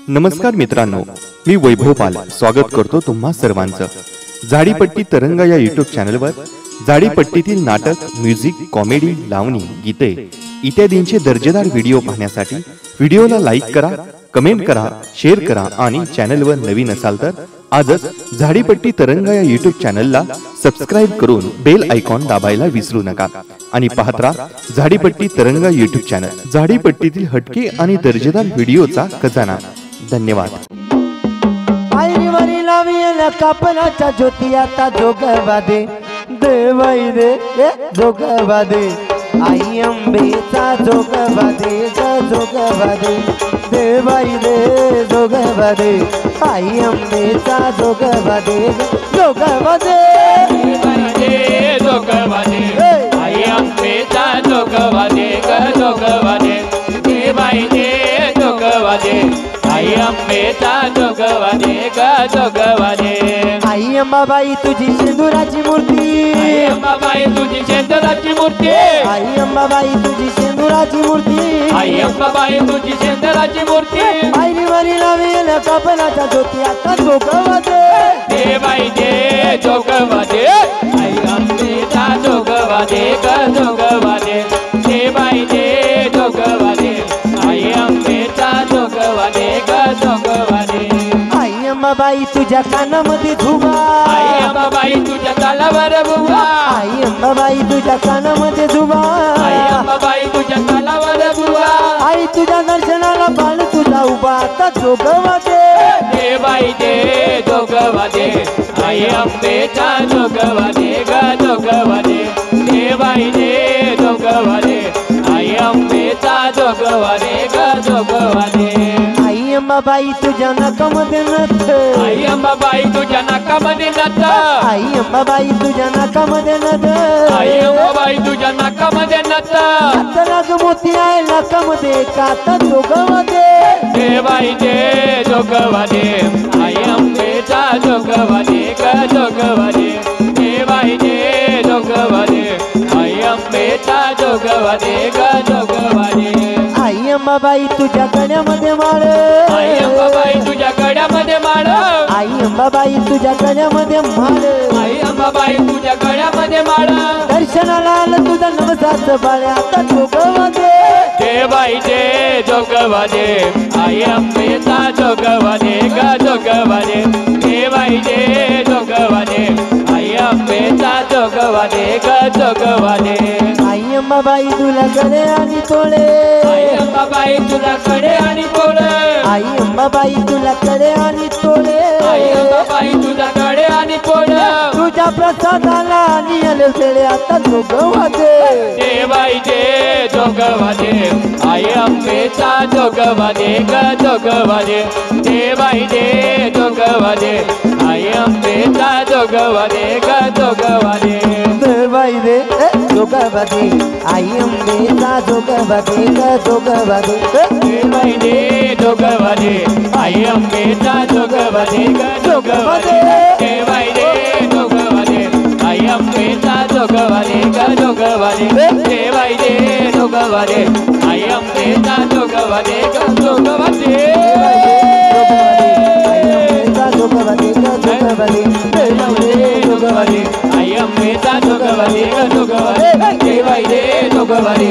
नमस्कार मित्रांनो, मी वैभव पाल स्वागत करतो तुम्हा सर्वांचं झाडीपट्टी तरंगा या यूट्यूब चॅनलवर। झाडीपट्टीतील नाटक, म्युझिक, कॉमेडी, लावणी, गीते इत्यादींचे दर्जेदार व्हिडिओ पाहण्यासाठी व्हिडिओला लाईक करा, कमेंट करा, शेअर करा आणि चॅनलवर नवीन असाल तर आजच झाडीपट्टी तरंगा या यूट्यूब चॅनलला सबस्क्राइब करून बेल आयकॉन दाबायला विसरू नका आणि पाहत राहा झाडीपट्टी तरंगा यूट्यूब चॅनल। झाडीपट्टीतील हटके आणि दर्जेदार व्हिडिओचा खजाना। धन्यवाद। आईवरी लाविला कापलाच्या ज्योती आता जोगवादे देवाई दे जोगवादे आई अंबेचा जोगवादे जोगवादे देवाई दे जोगवादे आई अंबेचा जोगवादे जोगवादे देवाई दे जोगवादे आई अंबेचा जोगवादे जोगवादे देवाई दे जोगवादे आई अंबेचा जोगवादे जोगवादे आई अंबाबाई तुझी सिंदुराची मूर्ती आई अंबाबाई तुझी शेंदराची मूर्ती आई अंबाबाई तुझी सिंदुराची मूर्ती आई अंबाबाई तुझी शेंदराची मूर्ती आईवरी लाविला कापलाच्या ज्योती आता जोगवादे देवाई दे जोगवादे आई अंबेचा जोगवादे जोगवादे देवाई दे जोगवादे आई अंबेचा जोगवादे जोगवादे आई अंबाबाई तुझ्या कानामध्ये झुमा आई अंबाबाई तुझ्या तालावर बुवा आई अंबाबाई तुझ्या कानामध्ये झुमा आई अंबाबाई तुझ्या तालावर बुवा आई तुझ्या दर्शनाला बाळ तुझा उभा आता जोगवादे देवाई दे जोगवादे आई अंबेचा जोगवादे जोगवादे देवाई दे जोगवादे आई अंबेचा जोगवादे जोगवादे आई अंबाबाई तुझ्या नाकामध्ये नथ आई अंबाबाई तुझ्या नाकामध्ये नथ आई अंबाबाई तुझ्या नाकामध्ये नथ आई अंबाबाई तुझ्या नाकामध्ये नथ आता नाग मोती आहे नाकामध्ये काता जोगवादे देवाई दे जोगवादे आई अंबेचा जोगवादे जोगवादे देवाई दे जोगवादे आई अंबेचा जोगवादे जोगवादे आई अंबाबाई तुझ्या गळ्यामध्ये माळ आई अंबाबाई तुझ्या गळ्यामध्ये माळ आई अंबाबाई तुझ्या गळ्यामध्ये माळ आई अंबाबाई तुझ्या गळ्यामध्ये माळ दर्शनाला आलं तुझा नवसाच बाळ आता जोगवादे देवाई दे जोगवादे आई अंबेचा जोगवादे जोगवादे देवाई दे जोगवादे आई अंबेचा जोगवादे जोगवादे आई अंबाबाई तुला कडे आणि तोळे आई अंबाबाई तुला कडे आणि तोळे आई अंबाबाई तुला कडे आणि तोळे आई अंबाबाई तुझ्या कडे आणि तोळे तुझ्या प्रसादाला आणि आले वेळे आता जोगवादे देवाई दे जोगवादे आई अंबेचा जोगवादे जोगवादे देवाई दे जोगवादे आई अंबेचा जोगवादे जोगवादे देवाई दे जोगवादे आई अंबेचा जोगवादे जोगवादे देवाई दे जोगवादे आई अंबेचा जोगवादे जोगवादे देवाई दे जोगवादे आई अंबेचा जोगवादे जोगवादे देवाई दे जोगवादे आई अंबेचा जोगवादे जोगवादे जोगवादे आई अंबेचा जोगवादे जोगवादे देवाई दे जोगवादे